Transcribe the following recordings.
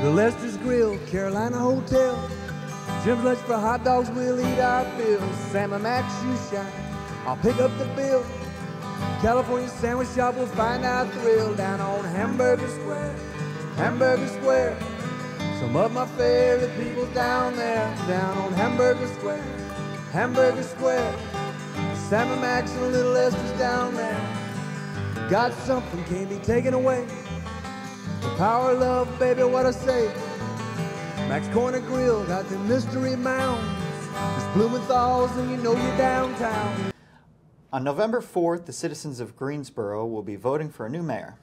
The Lester's Grill, Carolina Hotel, Jim's Lunch for hot dogs, we'll eat our fill. Sam and Max shoe shine, I'll pick up the bill. California sandwich shop, we'll find our thrill down on Hamburger Square, Hamburger Square. Some of my favorite people down there, down on Hamburger Square, Hamburger Square. Sam and Max and Little Lester's down there. Got something can't be taken away. The power of love, baby, what I say. Max Corner Grill got the mystery mounds. It's Blumenthal's and you know you're downtown. On November 4th, the citizens of Greensboro will be voting for a new mayor.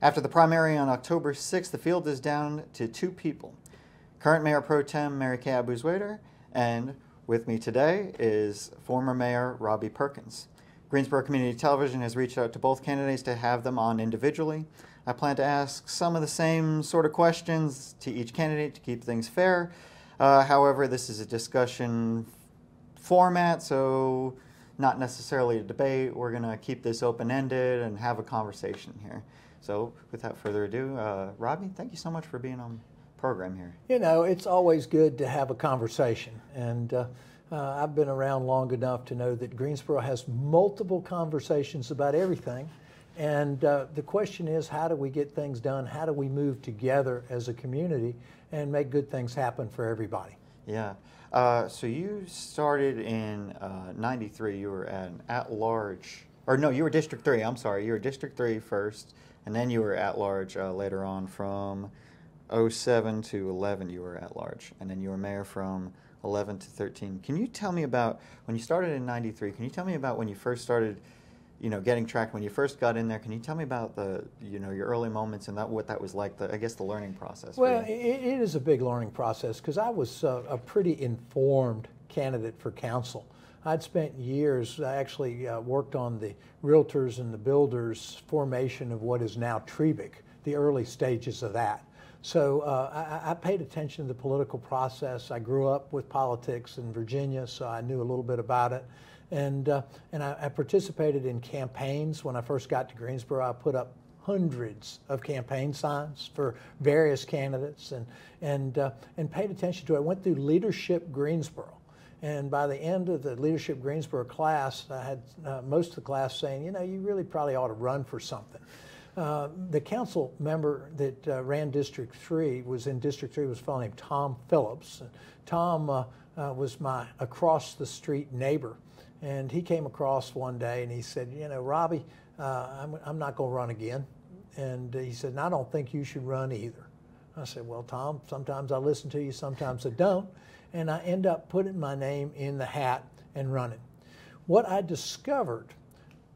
After the primary on October 6th, the field is down to 2 people. Current Mayor Pro Tem Marikay Abuzuaiter, and with me today is former Mayor Robbie Perkins. Greensboro Community Television has reached out to both candidates to have them on individually. I plan to ask some of the same sort of questions to each candidate to keep things fair. However, this is a discussion format, so not necessarily a debate. We're going to keep this open-ended and have a conversation here. So without further ado, Robbie, thank you so much for being on the program here. You know, it's always good to have a conversation, and I've been around long enough to know that Greensboro has multiple conversations about everything, and the question is, how do we get things done? How do we move together as a community and make good things happen for everybody? Yeah. So you started in 93. You were an at-large, or no, you were District 3. I'm sorry. You were District 3 first, and then you were at-large later on. From 07 to 11, you were at-large, and then you were mayor from 11 to 13. Can you tell me about, when you started in 93, can you tell me about when you first started, you know, getting tracked, when you first got in there? Can you tell me about the, you know, your early moments and what that was like, I guess the learning process? Well, it is a big learning process because I was a pretty informed candidate for council. I'd spent years, I actually worked on the realtors and the builders formation of what is now Trebic, the early stages of that. So I paid attention to the political process. I grew up with politics in Virginia, so I knew a little bit about it. And I participated in campaigns. When I first got to Greensboro, I put up hundreds of campaign signs for various candidates and paid attention to it. I went through Leadership Greensboro. And by the end of the Leadership Greensboro class, I had most of the class saying, you know, you really probably ought to run for something. The council member that ran District 3 was a fellow named Tom Phillips. Tom was my across-the-street neighbor. And he came across one day and he said, you know, Robbie, I'm not going to run again. And he said, and I don't think you should run either. I said, well, Tom, sometimes I listen to you, sometimes I don't. And I end up putting my name in the hat and running. What I discovered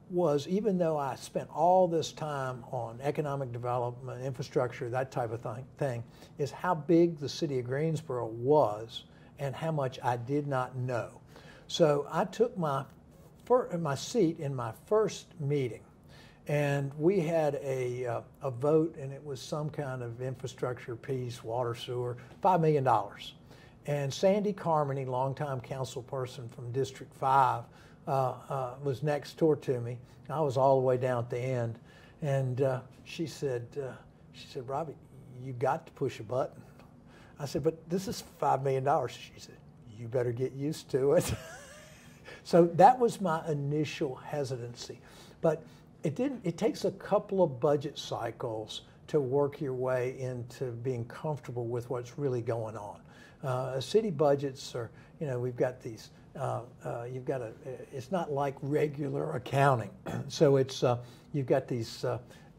was, even though I spent all this time on economic development, infrastructure, that type of thing, is how big the city of Greensboro was and how much I did not know. So I took my seat in my first meeting, and we had a vote, and it was some kind of infrastructure piece, water, sewer, $5 million. And Sandy Carmody, longtime council person from District 5, was next door to me. I was all the way down at the end, and she said, Robbie, you got to push a button. I said, but this is $5 million. She said, you better get used to it. So that was my initial hesitancy. But it takes a couple of budget cycles to work your way into being comfortable with what's really going on. City budgets are, you know, we've got these, it's not like regular accounting. So it's, you've got these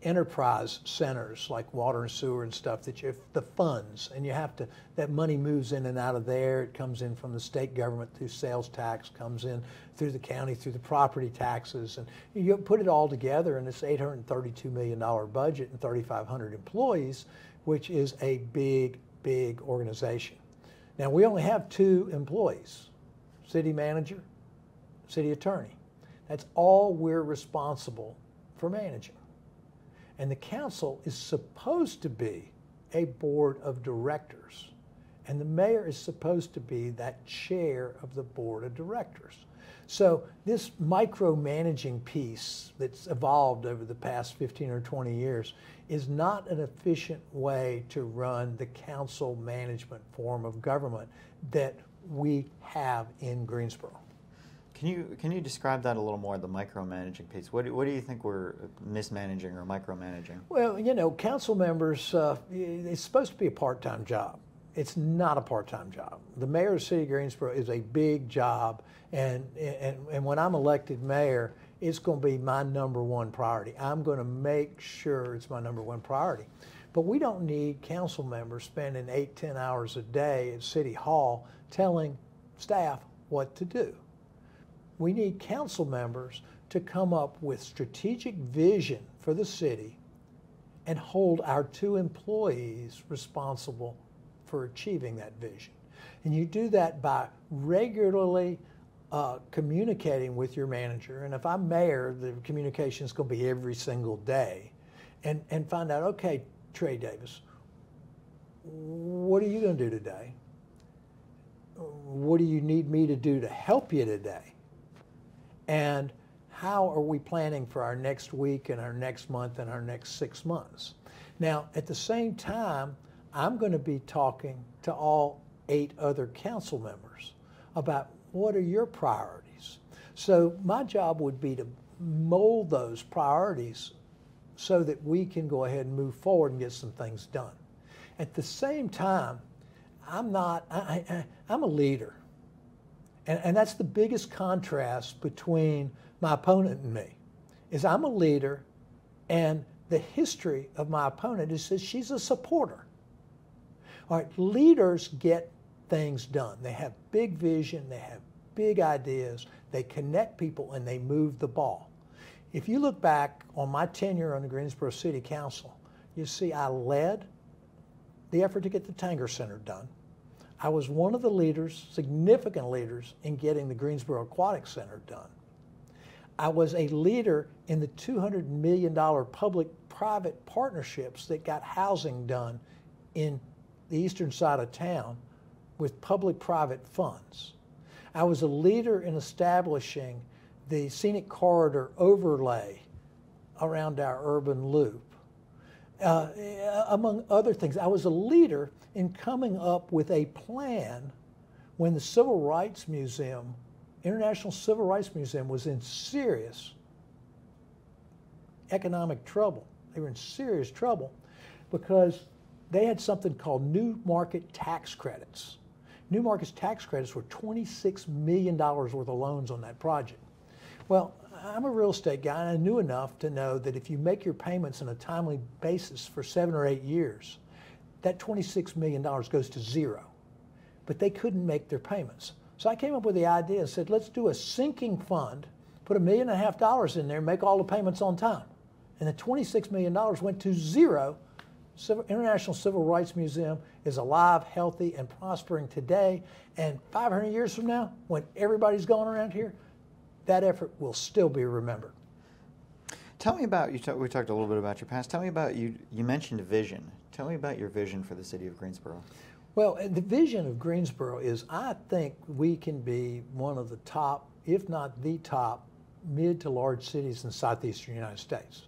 enterprise centers like water and sewer and stuff that you have the funds, and you have to, that money moves in and out of there. It comes in from the state government through sales tax, comes in through the county through the property taxes, and you put it all together in this $832 million budget and 3,500 employees, which is a big, big organization. Now, we only have 2 employees, city manager, city attorney. That's all we're responsible for managing. And the council is supposed to be a board of directors. And the mayor is supposed to be that chair of the board of directors. So this micromanaging piece that's evolved over the past 15 or 20 years is not an efficient way to run the council management form of government that we have in Greensboro. Can you describe that a little more, the micromanaging piece? What do you think we're mismanaging or micromanaging? Well, you know, council members, it's supposed to be a part-time job. It's not a part-time job. The mayor of the city of Greensboro is a big job, and when I'm elected mayor, it's going to be my number one priority. I'm going to make sure it's my number one priority. But we don't need council members spending 8-10 hours a day at City Hall telling staff what to do. We need council members to come up with strategic vision for the city and hold our 2 employees responsible for achieving that vision. And you do that by regularly communicating with your manager. And if I'm mayor, the communication is going to be every single day. And find out, okay, Trey Davis, what are you going to do today? What do you need me to do to help you today? And how are we planning for our next week and our next month and our next 6 months? Now, at the same time, I'm going to be talking to all 8 other council members about what are your priorities. So my job would be to mold those priorities so that we can go ahead and move forward and get some things done. At the same time, I'm a leader. And that's the biggest contrast between my opponent and me, is I'm a leader, and the history of my opponent is that she's a supporter. All right, leaders get things done. They have big vision, they have big ideas, they connect people, and they move the ball. If you look back on my tenure on the Greensboro City Council, you see I led the effort to get the Tanger Center done. I was one of the leaders, significant leaders, in getting the Greensboro Aquatic Center done. I was a leader in the $200 million public-private partnerships that got housing done in the eastern side of town with public-private funds. I was a leader in establishing the scenic corridor overlay around our urban loop. Among other things, I was a leader in coming up with a plan when the Civil Rights Museum, International Civil Rights Museum, was in serious economic trouble. They were in serious trouble because they had something called New Market Tax Credits. New Market Tax Credits were $26 million worth of loans on that project. Well, I'm a real estate guy, and I knew enough to know that if you make your payments on a timely basis for 7 or 8 years, that $26 million goes to zero. But they couldn't make their payments. So I came up with the idea and said, let's do a sinking fund, put $1.5 million in there, and make all the payments on time. And the $26 million went to zero. International Civil Rights Museum is alive, healthy, and prospering today. And 500 years from now, when everybody's gone around here, that effort will still be remembered. Tell me about, we talked a little bit about your past. Tell me about, you mentioned vision. Tell me about your vision for the city of Greensboro. Well, the vision of Greensboro is I think we can be one of the top, if not the top, mid to large cities in southeastern United States.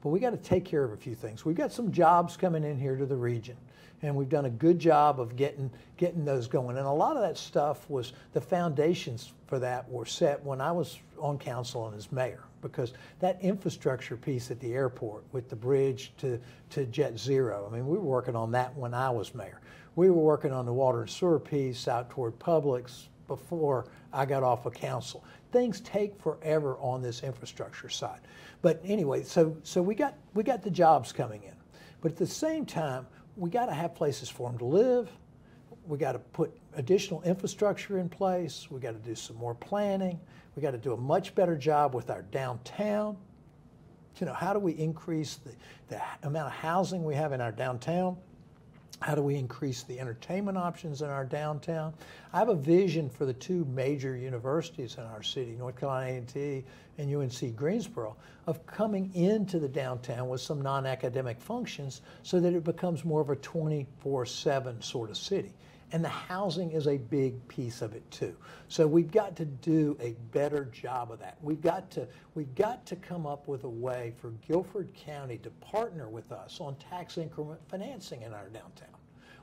But we got to take care of a few things. We've got some jobs coming in here to the region, and we've done a good job of getting those going. And a lot of that stuff was, the foundations for that were set when I was on council and as mayor, because that infrastructure piece at the airport with the bridge to Jet Zero, I mean, we were working on that when I was mayor. We were working on the water and sewer piece out toward Publix before I got off of council. Things take forever on this infrastructure side. But anyway, so we got the jobs coming in. But at the same time, we got to have places for them to live. We got to put additional infrastructure in place. We got to do some more planning. We got to do a much better job with our downtown. You know, how do we increase the amount of housing we have in our downtown? How do we increase the entertainment options in our downtown? I have a vision for the 2 major universities in our city, North Carolina A&T and UNC Greensboro, of coming into the downtown with some non-academic functions so that it becomes more of a 24/7 sort of city. And the housing is a big piece of it too. So we've got to do a better job of that. We've got to come up with a way for Guilford County to partner with us on tax increment financing in our downtown.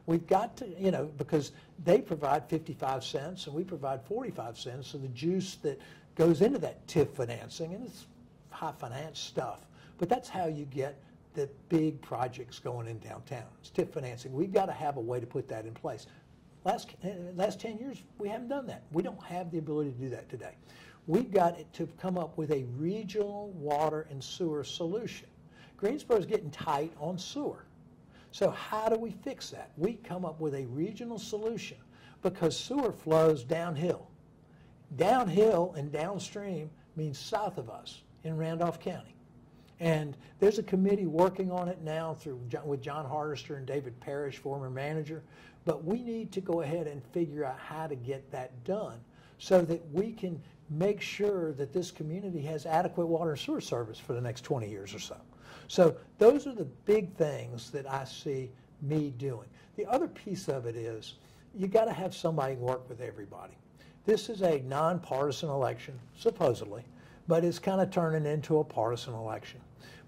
We've got to, because they provide 55 cents and we provide 45 cents, so the juice that goes into that TIF financing, and it's high finance stuff, but that's how you get the big projects going in downtown. It's TIF financing. We've got to have a way to put that in place. Last 10 years, we haven't done that. We don't have the ability to do that today. We've got to come up with a regional water and sewer solution. Greensboro is getting tight on sewer. So how do we fix that? We come up with a regional solution because sewer flows downhill. Downhill and downstream means south of us in Randolph County. And there's a committee working on it now with John Hardister and David Parrish, former manager. But we need to go ahead and figure out how to get that done so that we can make sure that this community has adequate water and sewer service for the next 20 years or so. So those are the big things that I see me doing. The other piece of it is you got to have somebody work with everybody. This is a nonpartisan election, supposedly, but it's kind of turning into a partisan election.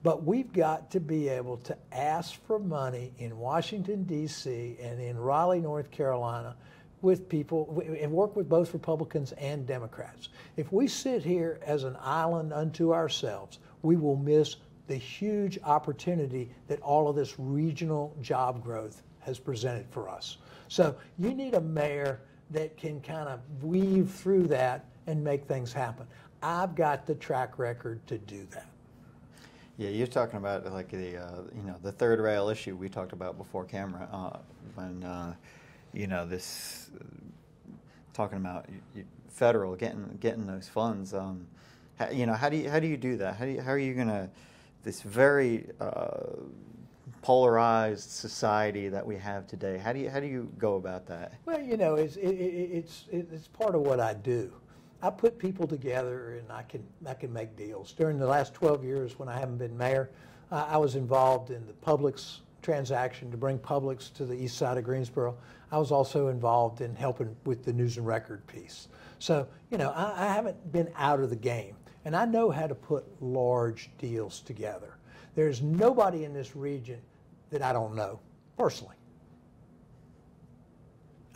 But we've got to be able to ask for money in Washington, D.C. and in Raleigh, North Carolina with people and work with both Republicans and Democrats. If we sit here as an island unto ourselves, we will miss the huge opportunity that all of this regional job growth has presented for us. So you need a mayor that can kind of weave through that and make things happen. I've got the track record to do that. Yeah, you're talking about like the third rail issue we talked about before camera when this talking about federal getting those funds. How do you do that? How are you gonna this very polarized society that we have today? How do you go about that? Well, it's part of what I do. I put people together and I can make deals. During the last 12 years when I haven't been mayor, I was involved in the Publix transaction to bring Publix to the east side of Greensboro. I was also involved in helping with the news and record piece. So, I haven't been out of the game, and I know how to put large deals together. There's nobody in this region that I don't know personally.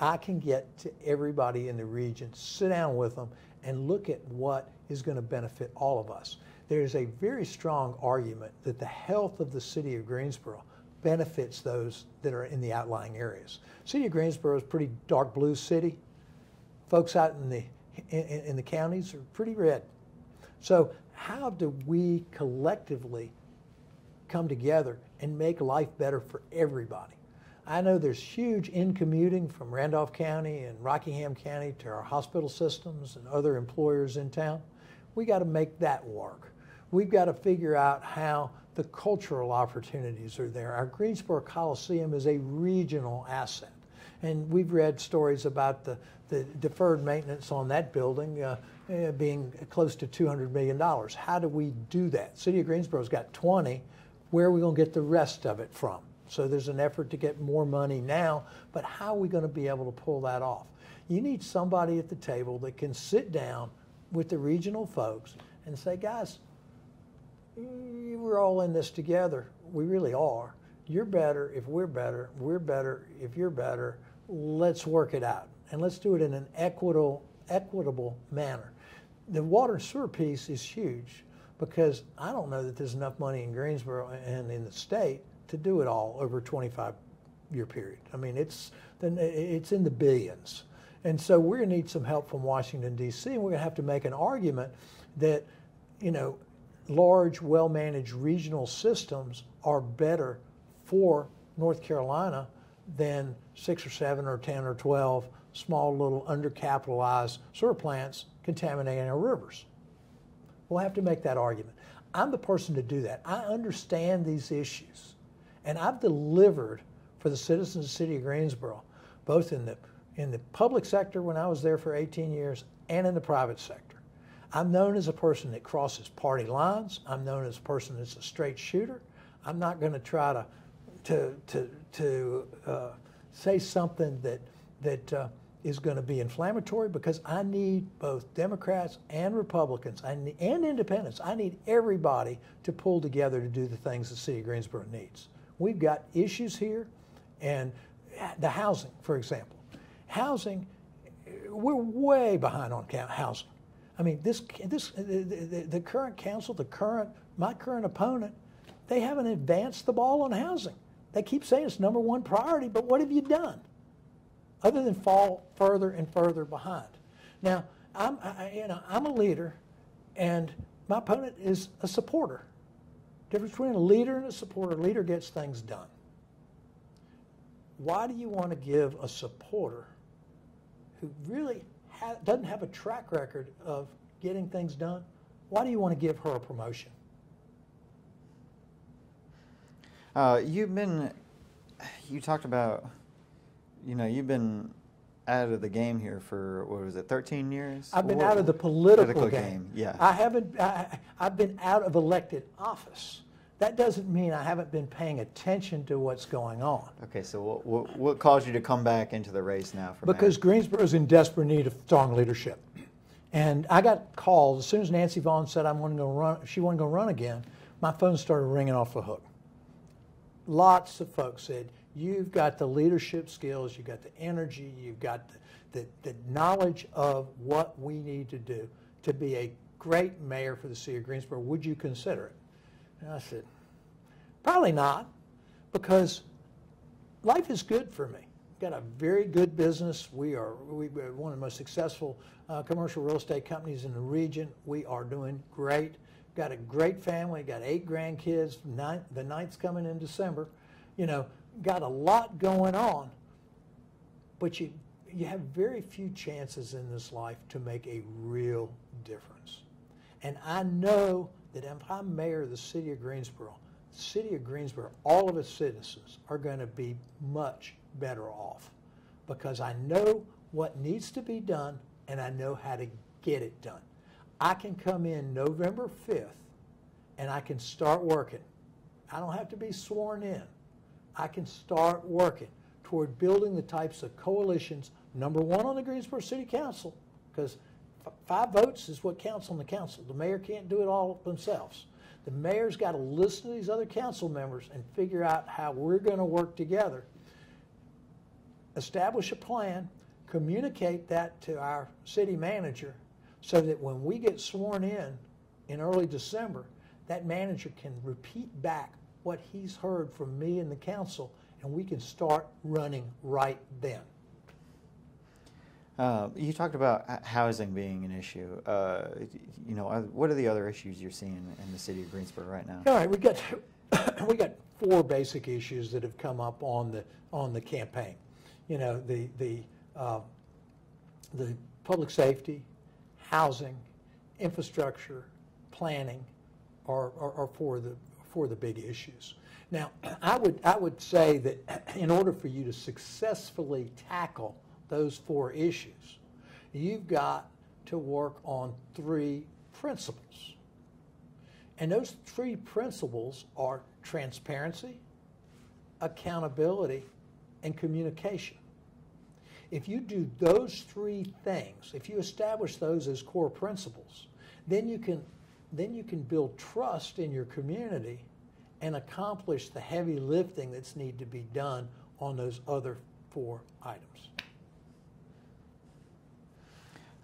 I can get to everybody in the region, sit down with them, and look at what is going to benefit all of us. There's a very strong argument that the health of the city of Greensboro benefits those that are in the outlying areas. City of Greensboro is a pretty dark blue city. Folks out in the counties are pretty red. So how do we collectively come together and make life better for everybody? I know there's huge in-commuting from Randolph County and Rockingham County to our hospital systems and other employers in town. We got to make that work. We've got to figure out how the cultural opportunities are there. Our Greensboro Coliseum is a regional asset. And we've read stories about the deferred maintenance on that building being close to $200 million. How do we do that? City of Greensboro's got 20. Where are we going to get the rest of it from? So there's an effort to get more money now, but how are we going to be able to pull that off? You need somebody at the table that can sit down with the regional folks and say, guys, we're all in this together. We really are. You're better if we're better. We're better if you're better. Let's work it out. And let's do it in an equitable manner. The water and sewer piece is huge because I don't know that there's enough money in Greensboro and in the state to do it all over a 25-year period. I mean, it's in the billions. And so we're going to need some help from Washington, D.C., and we're going to have to make an argument that, large, well-managed regional systems are better for North Carolina than 6 or 7 or 10 or 12 small little undercapitalized sewer plants contaminating our rivers. We'll have to make that argument. I'm the person to do that. I understand these issues. And I've delivered for the citizens of the city of Greensboro, both in the public sector when I was there for 18 years and in the private sector. I'm known as a person that crosses party lines. I'm known as a person that's a straight shooter. I'm not going to try to say something that is going to be inflammatory, because I need both Democrats and Republicans and independents. I need everybody to pull together to do the things the city of Greensboro needs. We've got issues here, and the housing, for example. Housing, we're way behind on housing. I mean, the current council, my current opponent, they haven't advanced the ball on housing. They keep saying it's #1 priority, but what have you done other than fall further and further behind? Now, I'm a leader, and my opponent is a supporter. Difference between a leader and a supporter: a leader gets things done. Why do you want to give a supporter who really doesn't have a track record of getting things done, why do you want to give her a promotion? You talked about, you've been out of the game here for, what was it, 13 years? I've been out of the political game. Yeah. I've been out of elected office. That doesn't mean I haven't been paying attention to what's going on. Okay, so what caused you to come back into the race now? Because Greensboro's in desperate need of strong leadership. And I got called as soon as Nancy Vaughn said she wasn't going to run again. My phone started ringing off the hook. Lots of folks said, you've got the leadership skills, you've got the energy, you've got the knowledge of what we need to do to be a great mayor for the city of Greensboro. Would you consider it? And I said, probably not, because life is good for me. We've got a very good business. We're one of the most successful commercial real estate companies in the region. We are doing great. Got a great family, got 8 grandkids, the 9th's coming in December. Got a lot going on, but you have very few chances in this life to make a real difference. And I know that if I'm mayor of the city of Greensboro, all of its citizens are going to be much better off, because I know what needs to be done and I know how to get it done. I can come in November 5th and I can start working. I don't have to be sworn in. I can start working toward building the types of coalitions, #1 on the Greensboro City Council, because 5 votes is what counts on the council. The mayor can't do it all themselves. The mayor's got to listen to these other council members and figure out how we're going to work together. Establish a plan, communicate that to our city manager, so that when we get sworn in early December, that manager can repeat back what he's heard from me and the council, and we can start running right then. You talked about housing being an issue. What are the other issues you're seeing in the city of Greensboro right now? All right, we got 4 basic issues that have come up on the campaign. The public safety, housing, infrastructure, planning are for the big issues. Now, I would say that in order for you to successfully tackle those 4 issues, you've got to work on 3 principles. And those 3 principles are transparency, accountability, and communication. If you do those 3 things, if you establish those as core principles, then you can build trust in your community and accomplish the heavy lifting that's need to be done on those other 4 items.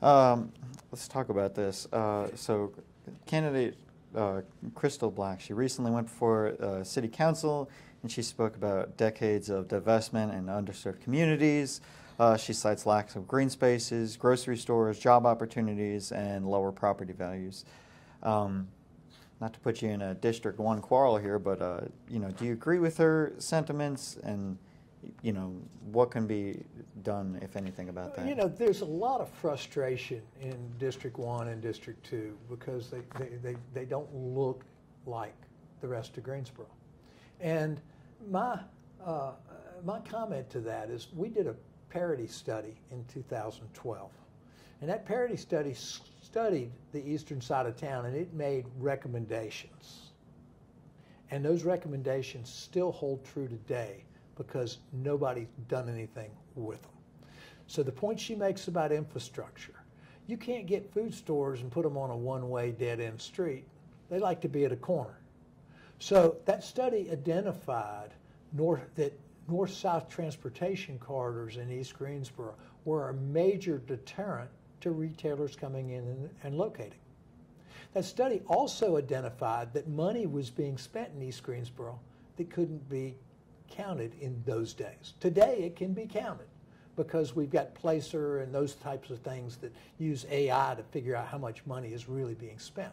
Let's talk about this. So candidate Crystal Black, she recently went before City Council, and she spoke about decades of divestment in underserved communities. She cites lacks of green spaces, grocery stores, job opportunities, and lower property values. Not to put you in a District 1 quarrel here, but do you agree with her sentiments, and what can be done, if anything, about that? There's a lot of frustration in District 1 and District 2 because they don't look like the rest of Greensboro. And my comment to that is, we did a parity study in 2012, and that parity study studied the eastern side of town, and it made recommendations. And those recommendations still hold true today because nobody's done anything with them. So the point she makes about infrastructure, you can't get food stores and put them on a one-way dead-end street. They like to be at a corner. So that study identified that north-south transportation corridors in East Greensboro were a major deterrent to retailers coming in and locating. That study also identified that money was being spent in East Greensboro that couldn't be counted in those days. Today it can be counted because we've got Placer and those types of things that use AI to figure out how much money is really being spent.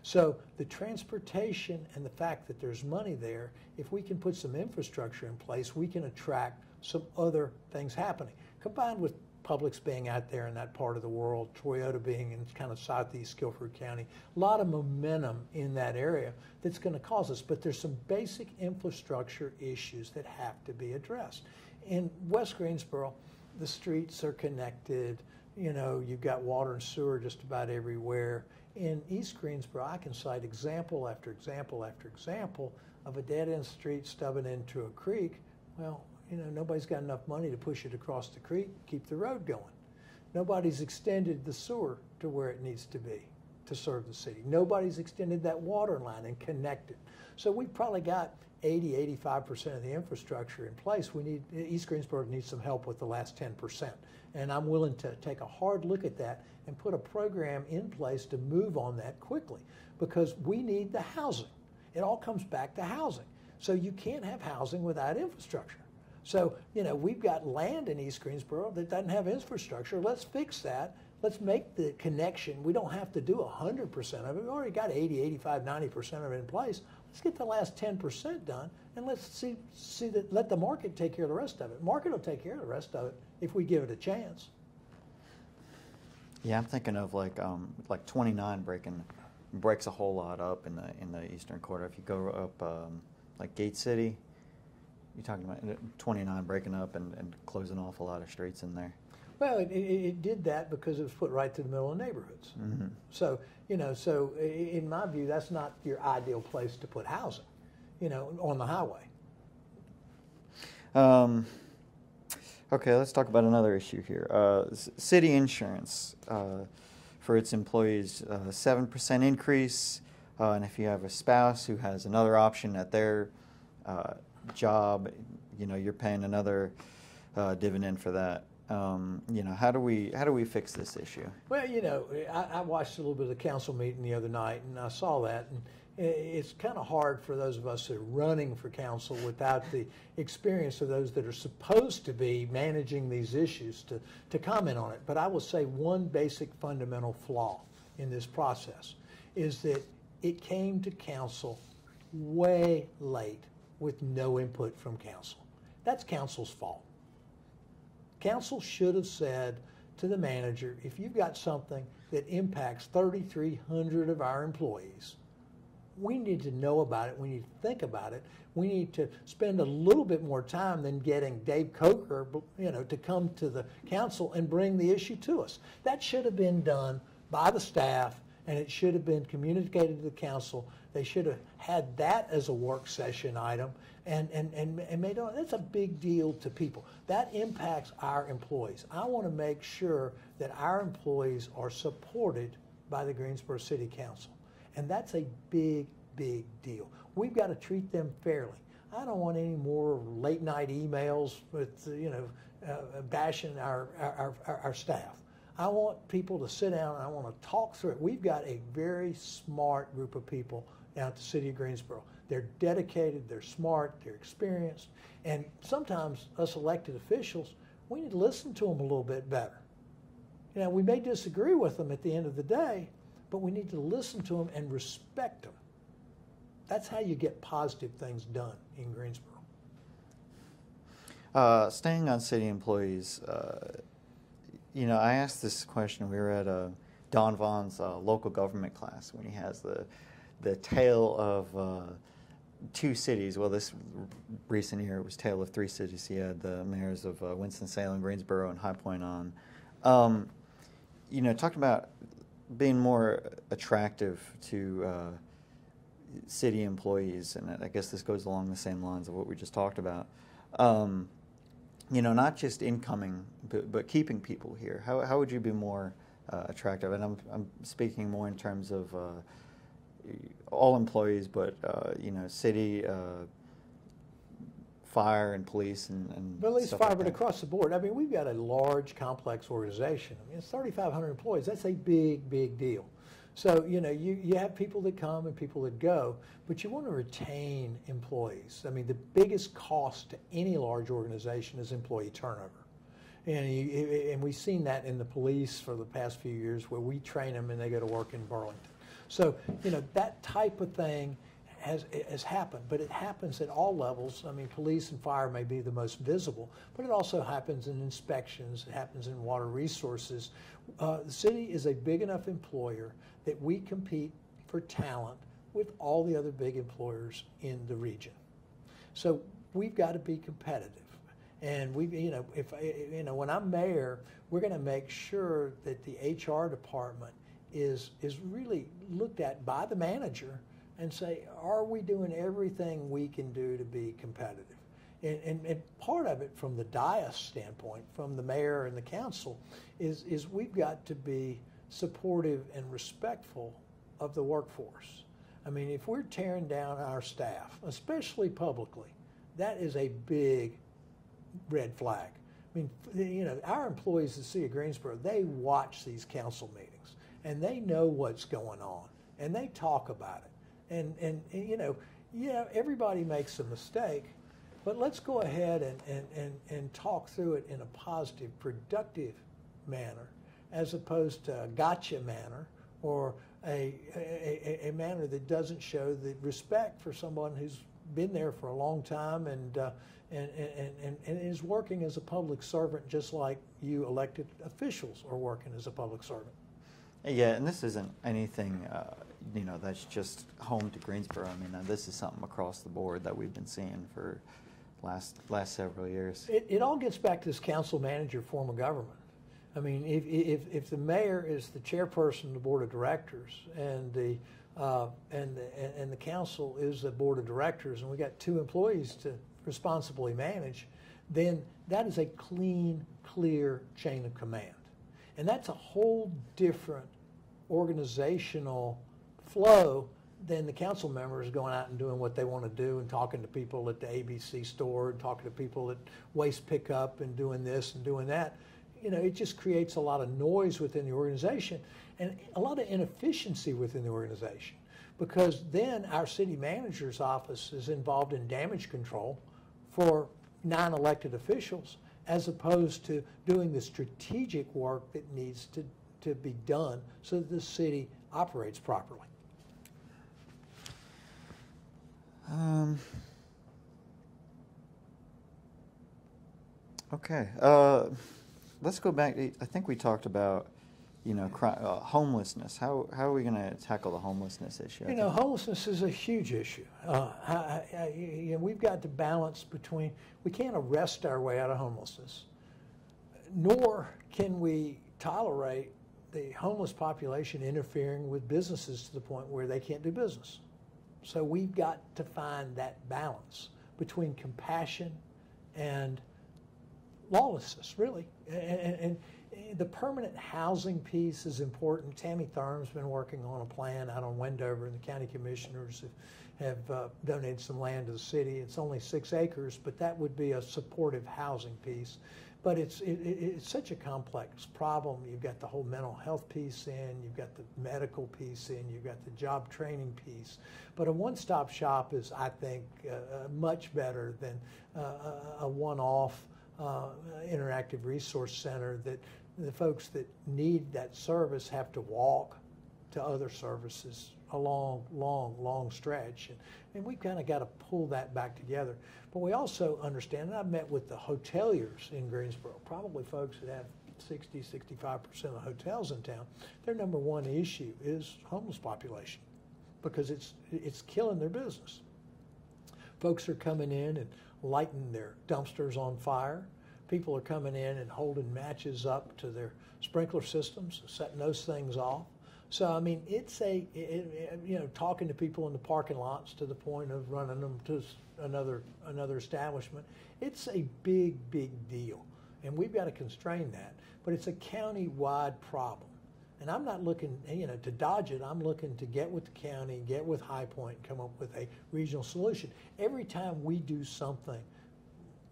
So the transportation and the fact that there's money there, if we can put some infrastructure in place, we can attract some other things happening. Combined with Publix being out there in that part of the world, Toyota being in kind of southeast Guilford County, a lot of momentum in that area that's going to cause us. But there's some basic infrastructure issues that have to be addressed. In West Greensboro, the streets are connected. You know, you've got water and sewer just about everywhere. In East Greensboro, I can cite example after example after example of a dead-end street stubbing into a creek. Well, you know, nobody's got enough money to push it across the creek, keep the road going. Nobody's extended the sewer to where it needs to be to serve the city. Nobody's extended that water line and connected. So we've probably got 80–85% of the infrastructure in place. East Greensboro needs some help with the last 10%. And I'm willing to take a hard look at that and put a program in place to move on that quickly because we need the housing. It all comes back to housing. So you can't have housing without infrastructure. So, you know, we've got land in East Greensboro that doesn't have infrastructure. Let's fix that. Let's make the connection. We don't have to do 100% of it. We've already got 80–85–90% of it in place. Let's get the last 10% done, and let's see that. Let the market take care of the rest of it. Market will take care of the rest of it if we give it a chance. Yeah, I'm thinking of like 29 breaks a whole lot up in the eastern quarter. If you go up like Gate City, you're talking about 29 breaking up and closing off a lot of streets in there. Well, it did that because it was put right through the middle of neighborhoods. Mm-hmm. So, you know, so in my view, that's not your ideal place to put housing, you know, on the highway. Okay, let's talk about another issue here. City insurance for its employees, 7% increase, and if you have a spouse who has another option at their job, you know, you're paying another dividend for that. You know, how do we fix this issue? Well, you know, I watched a little bit of the council meeting the other night, and I saw that, and it's kind of hard for those of us that are running for council without the experience of those that are supposed to be managing these issues to comment on it. But I will say one basic fundamental flaw in this process is that it came to council way late with no input from council. That's council's fault. Council should have said to the manager, if you've got something that impacts 3,300 of our employees, we need to know about it. We need to think about it. We need to spend a little bit more time than getting Dave Coker, you know, to come to the council and bring the issue to us. That should have been done by the staff, and it should have been communicated to the council. They should have had that as a work session item and made it. That's a big deal to people. That impacts our employees. I want to make sure that our employees are supported by the Greensboro City Council. And that's a big, big deal. We've got to treat them fairly. I don't want any more late night emails with, you know, bashing our staff. I want people to sit down and I want to talk through it. We've got a very smart group of people down at the city of Greensboro. They're dedicated, they're smart, they're experienced, and sometimes us elected officials, we need to listen to them a little bit better. You know, we may disagree with them at the end of the day, but we need to listen to them and respect them. That's how you get positive things done in Greensboro. Staying on city employees, you know, I asked this question. We were at Don Vaughn's local government class when he has the tale of two cities. Well, this recent year it was tale of three cities. He had the mayors of Winston-Salem, Greensboro, and High Point on. You know, talked about being more attractive to city employees, and I guess this goes along the same lines of what we just talked about. not just incoming, but keeping people here? How would you be more attractive? And I'm speaking more in terms of all employees, but city, fire and police and Police, stuff fire, like but that. across the board. I mean, we've got a large, complex organization. I mean, it's 3,500 employees. That's a big, big deal. So, you have people that come and people that go, but you want to retain employees. I mean, the biggest cost to any large organization is employee turnover. And we've seen that in the police for the past few years, where we train them and they go to work in Burlington. So, that type of thing has happened, but it happens at all levels. I mean, police and fire may be the most visible, but it also happens in inspections, it happens in water resources. The city is a big enough employer that we compete for talent with all the other big employers in the region. So we've got to be competitive. And when I'm mayor, we're going to make sure that the HR department is really looked at by the manager and say, are we doing everything we can do to be competitive? And part of it from the dais standpoint, from the mayor and the council, is we've got to be supportive and respectful of the workforce. I mean, if we're tearing down our staff, especially publicly, that is a big red flag. I mean, our employees at the City of Greensboro, they watch these council meetings, and they know what's going on, and they talk about it. And everybody makes a mistake, but let's go ahead and talk through it in a positive, productive manner, as opposed to a gotcha manner or a manner that doesn't show the respect for someone who's been there for a long time and is working as a public servant, just like you elected officials are working as a public servant. Yeah, and this isn't anything, that's just home to Greensboro. I mean, this is something across the board that we've been seeing for last several years. It all gets back to this council manager form of government. I mean, if the mayor is the chairperson of the board of directors and the council is the board of directors, and we got 2 employees to responsibly manage, then that is a clean, clear chain of command. And that's a whole different organizational flow than the council members going out and doing what they want to do and talking to people at the ABC store and talking to people at waste pickup and doing this and doing that. It just creates a lot of noise within the organization and a lot of inefficiency within the organization, because then our city manager's office is involved in damage control for non-elected officials, as opposed to doing the strategic work that needs to be done so that the city operates properly. Okay. Let's go back. I think we talked about, homelessness. How are we going to tackle the homelessness issue? Homelessness is a huge issue. We've got to balance between, we can't arrest our way out of homelessness, nor can we tolerate the homeless population interfering with businesses to the point where they can't do business. So we've got to find that balance between compassion and lawlessness, really. And the permanent housing piece is important. Tammy Thurm's been working on a plan out on Wendover, and the county commissioners have donated some land to the city. It's only 6 acres, but that would be a supportive housing piece. But it's such a complex problem. You've got the whole mental health piece in, you've got the medical piece in, you've got the job training piece. But a one-stop shop is, I think, much better than a one-off interactive resource center that the folks that need that service have to walk to other services a long stretch. And we've kind of got to pull that back together. But we also understand, and I've met with the hoteliers in Greensboro, probably folks that have 60-65% of hotels in town. Their number one issue is homeless population, because it's killing their business. Folks are coming in and lighting their dumpsters on fire. People are coming in and holding matches up to their sprinkler systems, setting those things off. So, I mean, it's talking to people in the parking lots to the point of running them to another establishment. It's a big deal, and we've got to constrain that. But it's a county-wide problem, and I'm not looking, to dodge it. I'm looking to get with the county, get with High Point, come up with a regional solution. Every time we do something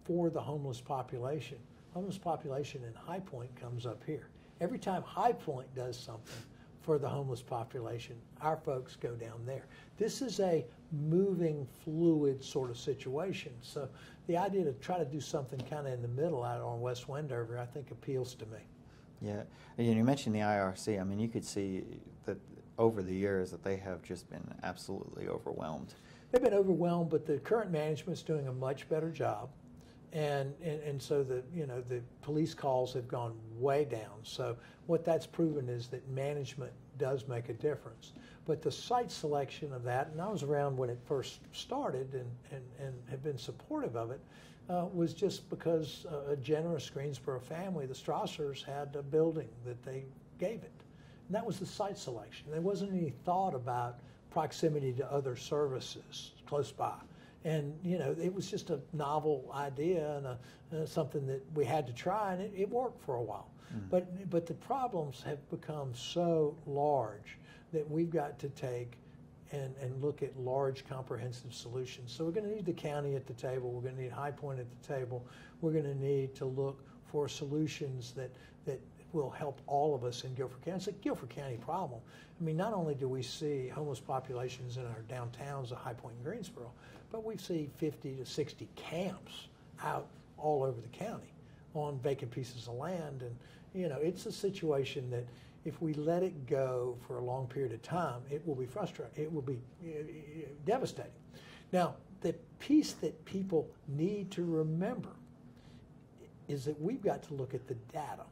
for the homeless population in High Point comes up here. Every time High Point does something for the homeless population, our folks go down there. This is a moving, fluid sort of situation. So the idea to try to do something kind of in the middle out on West Wendover, I think appeals to me. Yeah, and you mentioned the IRC. I mean, you could see that over the years that they have just been absolutely overwhelmed. They've been overwhelmed, but the current management's doing a much better job. And so the police calls have gone way down. So what that's proven is that management does make a difference. But the site selection of that, and I was around when it first started and have been supportive of it, was just because a generous Greensboro family, the Strassers, had a building that they gave it. And that was the site selection. There wasn't any thought about proximity to other services close by. And, it was just a novel idea and something that we had to try, and it worked for a while. Mm. But the problems have become so large that we've got to take and look at large, comprehensive solutions. So we're going to need the county at the table. We're going to need High Point at the table. We're going to need to look for solutions that will help all of us in Guilford County. It's a Guilford County problem. I mean, not only do we see homeless populations in our downtowns of High Point and Greensboro, but we see 50 to 60 camps out all over the county on vacant pieces of land. And, it's a situation that if we let it go for a long period of time, it will be frustrating. It will be devastating. Now, the piece that people need to remember is that we've got to look at the data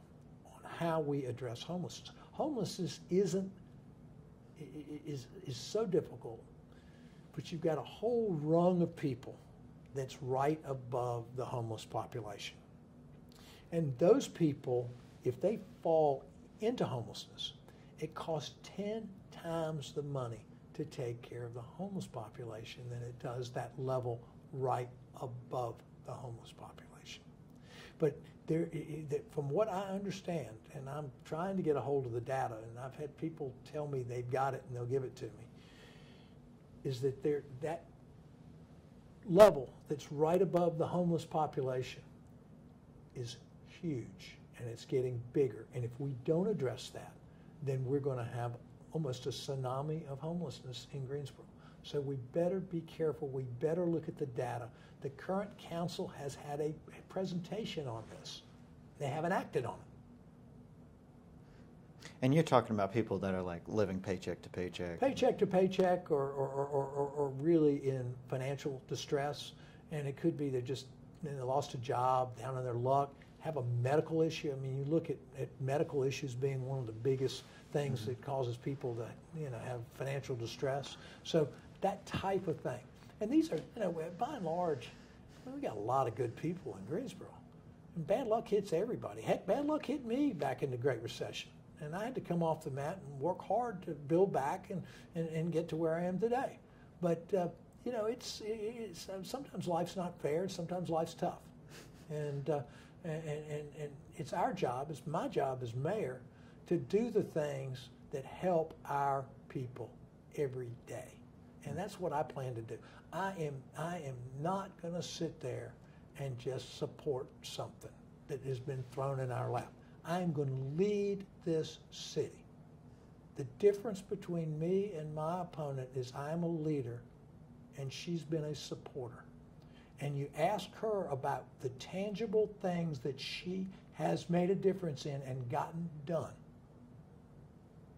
on how we address homelessness. Homelessness is so difficult, but you've got a whole rung of people that's right above the homeless population. And those people, if they fall into homelessness, it costs 10 times the money to take care of the homeless population than it does that level right above the homeless population. But from what I understand, and I'm trying to get a hold of the data, and I've had people tell me they've got it and they'll give it to me, is that that level that's right above the homeless population is huge, and it's getting bigger. And if we don't address that, then we're going to have almost a tsunami of homelessness in Greensboro. So we better be careful. We better look at the data. The current council has had a presentation on this. They haven't acted on it. And you're talking about people that are like living paycheck to paycheck. Paycheck to paycheck, or really in financial distress. And it could be they lost a job, down on their luck, have a medical issue. I mean, you look at medical issues being one of the biggest things that causes people to have financial distress. So that type of thing. And these are, by and large, we got a lot of good people in Greensboro. And bad luck hits everybody. Heck, bad luck hit me back in the Great Recession. And I had to come off the mat and work hard to build back and get to where I am today. But, it's sometimes life's not fair. Sometimes life's tough. And it's our job, it's my job as mayor, to do the things that help our people every day. And that's what I plan to do. I am not going to sit there and just support something that has been thrown in our lap. I am going to lead this city. The difference between me and my opponent is I'm a leader and she's been a supporter. And you ask her about the tangible things that she has made a difference in and gotten done,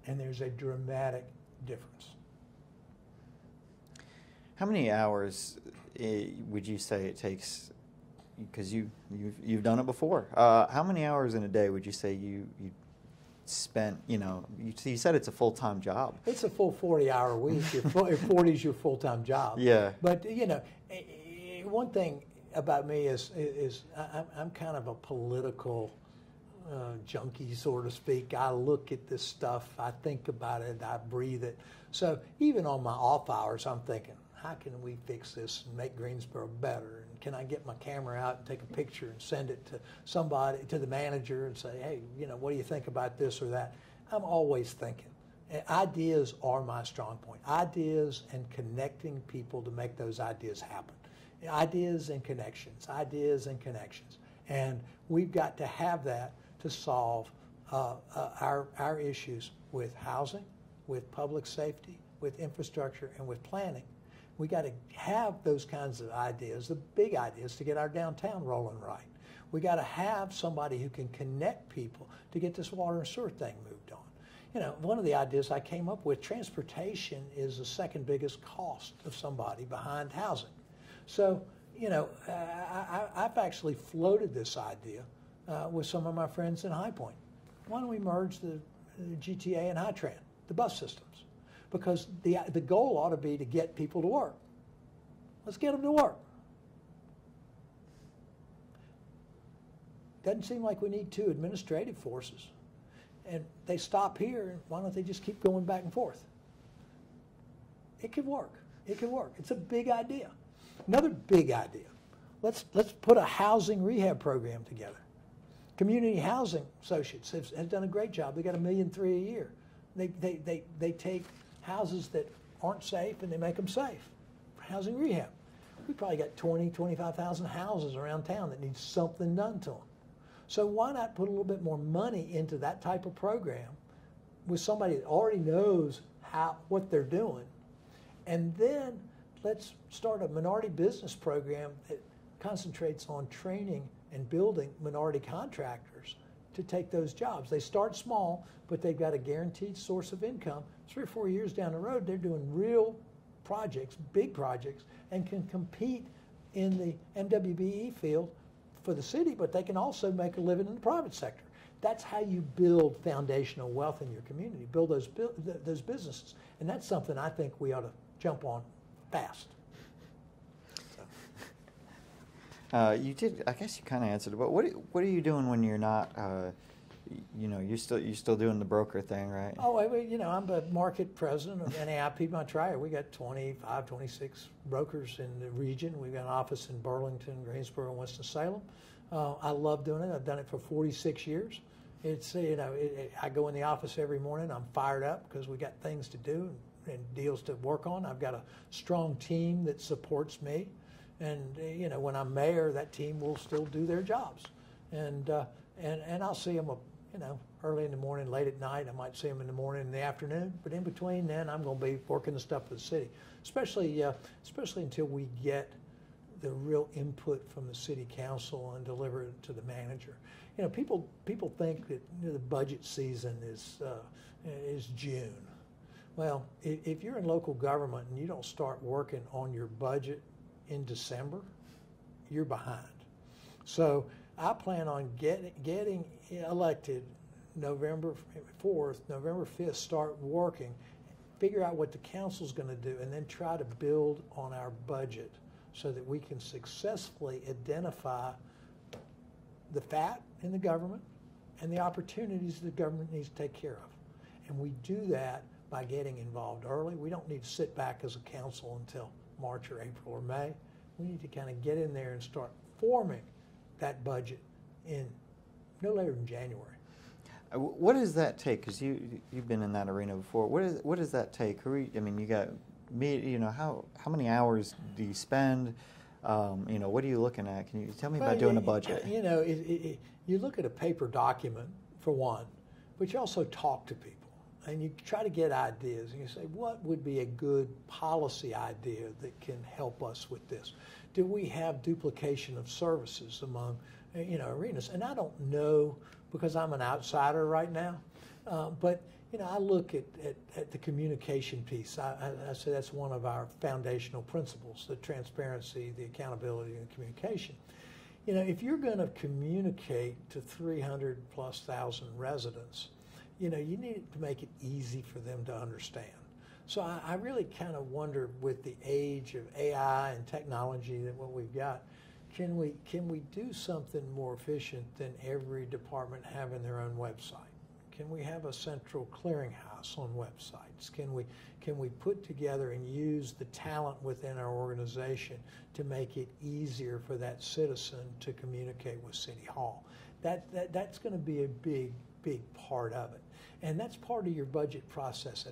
and there's a dramatic difference. How many hours would you say it takes, because you've done it before, how many hours in a day would you say you spent, you said it's a full-time job. It's a full 40-hour week. 40 is your full-time job. Yeah. But, one thing about me is I'm kind of a political junkie, so to speak. I look at this stuff, I think about it, I breathe it. So even on my off hours, I'm thinking, how can we fix this and make Greensboro better? And can I get my camera out and take a picture and send it to somebody, to the manager, and say, hey, what do you think about this or that? I'm always thinking. And ideas are my strong point. Ideas and connecting people to make those ideas happen. Ideas and connections, ideas and connections. And we've got to have that to solve our issues with housing, with public safety, with infrastructure, and with planning. We got to have those kinds of ideas, the big ideas, to get our downtown rolling right. We got to have somebody who can connect people to get this water and sewer thing moved on. One of the ideas I came up with, transportation is the second biggest cost of somebody behind housing. So, I've actually floated this idea with some of my friends in High Point. Why don't we merge the GTA and High-Tran, the bus systems? Because the goal ought to be to get people to work. Let's get them to work. Doesn't seem like we need two administrative forces. And they stop here, and why don't they just keep going back and forth? It could work. It could work. It's a big idea. Another big idea. Let's put a housing rehab program together. Community Housing Associates has done a great job. They got $1.3 million a year. They take houses that aren't safe and they make them safe for housing rehab. We probably got 25,000 houses around town that need something done to them. So why not put a little bit more money into that type of program with somebody that already knows what they're doing, and then let's start a minority business program that concentrates on training and building minority contractors to take those jobs. They start small, but they've got a guaranteed source of income. 3 or 4 years down the road, they're doing real projects, big projects, and can compete in the MWBE field for the city, but they can also make a living in the private sector. That's how you build foundational wealth in your community, build those businesses. And that's something I think we ought to jump on fast. You did. I guess you kind of answered it. But what are you doing when you're not? You're still doing the broker thing, right? Oh, I'm the market president of NAI Piedmont Triad. We got 25, 26 brokers in the region. We've got an office in Burlington, Greensboro, and Winston-Salem. I love doing it. I've done it for 46 years. It's I go in the office every morning. I'm fired up because we got things to do and deals to work on. I've got a strong team that supports me. And when I'm mayor, that team will still do their jobs, and I'll see them, early in the morning, late at night. I might see them in the morning, in the afternoon. But in between, then I'm going to be working the stuff for the city, especially until we get the real input from the city council and deliver it to the manager. People think that the budget season is June. Well, if you're in local government and you don't start working on your budget in December, you're behind. So I plan on getting elected November 4th, November 5th, start working, figure out what the council's going to do, and then try to build on our budget so that we can successfully identify the fat in the government and the opportunities the government needs to take care of. And we do that by getting involved early. We don't need to sit back as a council until March or April or May. We need to kind of get in there and start forming that budget in no later than January. What does that take? Because you've been in that arena before. What does that take? You got me. How many hours do you spend? What are you looking at? Can you tell me about doing a budget? You look at a paper document for one, but you also talk to people. And you try to get ideas, and you say, what would be a good policy idea that can help us with this? Do we have duplication of services among, arenas? And I don't know, because I'm an outsider right now, but I look at the communication piece. I say that's one of our foundational principles: the transparency, the accountability, and the communication. If you're going to communicate to 300,000+ residents, you need to make it easy for them to understand. So I really kind of wonder, with the age of AI and technology that what we've got, can we do something more efficient than every department having their own website? Can we have a central clearinghouse on websites? Can we put together and use the talent within our organization to make it easier for that citizen to communicate with City Hall? That's going to be a big part of it. And that's part of your budget process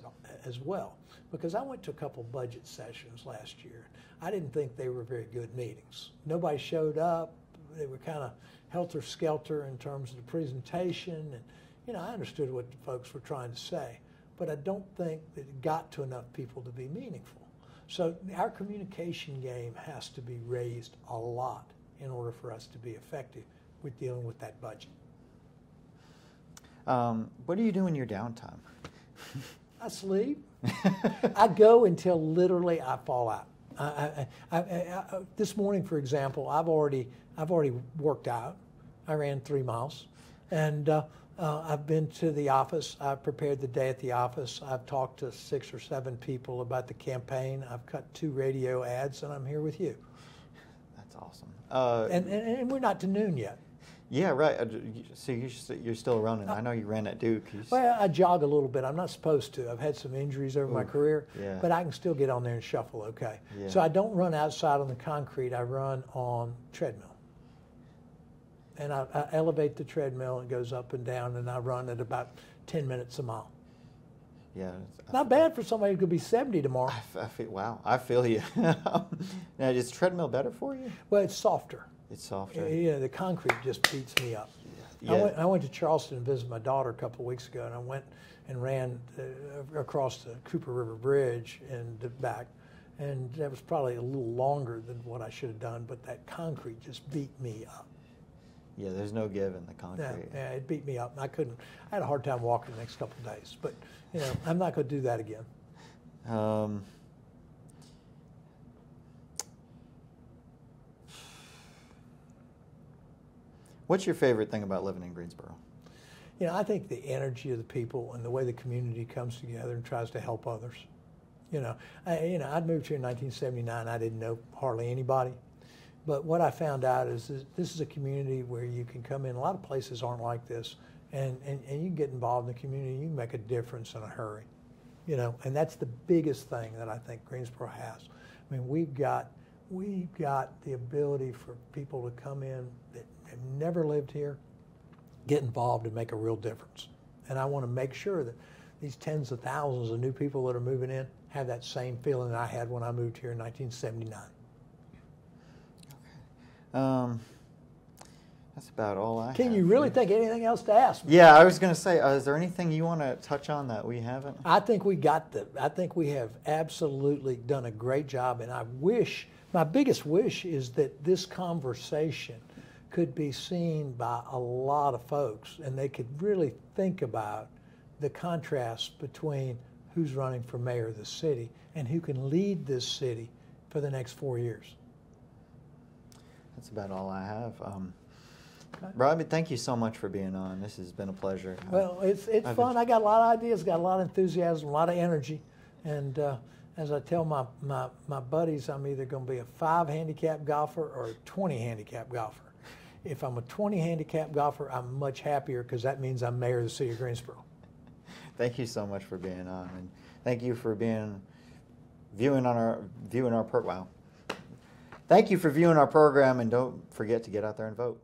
as well. Because I went to a couple budget sessions last year. I didn't think they were very good meetings. Nobody showed up. They were kind of helter-skelter in terms of the presentation. And, I understood what the folks were trying to say. But I don't think that it got to enough people to be meaningful. So our communication game has to be raised a lot in order for us to be effective with dealing with that budget. What do you do in your downtime? I sleep. I go until literally I fall out. This morning, for example, I've already worked out. I ran 3 miles, and I've been to the office. I've prepared the day at the office. I've talked to 6 or 7 people about the campaign. I've cut 2 radio ads, and I'm here with you. That's awesome. And we're not to noon yet. Yeah, right. So you're still running. I know you ran at Duke. Well, I jog a little bit. I'm not supposed to. I've had some injuries over my career, but I can still get on there and shuffle okay. Yeah. So I don't run outside on the concrete. I run on treadmill. And I elevate the treadmill, and it goes up and down, and I run at about 10 minutes a mile. Yeah. Not bad for somebody who could be 70 tomorrow. Wow, I feel you. Now, is treadmill better for you? Well, it's softer. It's softer. The concrete just beats me up. Yeah. I went to Charleston and visited my daughter a couple of weeks ago, and I went and ran across the Cooper River Bridge and back, and that was probably a little longer than what I should have done, but that concrete just beat me up. Yeah, there's no give in the concrete. Yeah, it beat me up. I had a hard time walking the next couple of days, but I'm not going to do that again. What's your favorite thing about living in Greensboro? I think the energy of the people and the way the community comes together and tries to help others. I'd moved here in 1979. I didn't know hardly anybody. But what I found out is this is a community where you can come in. A lot of places aren't like this. And you can get involved in the community. You can make a difference in a hurry. And that's the biggest thing that I think Greensboro has. I mean, we've got the ability for people to come in that have never lived here, get involved and make a real difference. And I want to make sure that these tens of thousands of new people that are moving in have that same feeling that I had when I moved here in 1979. Okay. That's about all I have. Can you really think of anything else to ask me? Yeah, I was going to say, is there anything you want to touch on that we haven't? I think we have absolutely done a great job, and my biggest wish is that this conversation could be seen by a lot of folks, and they could really think about the contrast between who's running for mayor of the city and who can lead this city for the next 4 years. That's about all I have. Robbie, thank you so much for being on. This has been a pleasure. Well, it's fun. I got a lot of ideas, got a lot of enthusiasm, a lot of energy, and as I tell my buddies, I'm either going to be a 5 handicap golfer or a 20 handicap golfer. If I'm a 20 handicap golfer, I'm much happier because that means I'm mayor of the city of Greensboro. Thank you so much for being on, and thank you for viewing our program, and don't forget to get out there and vote.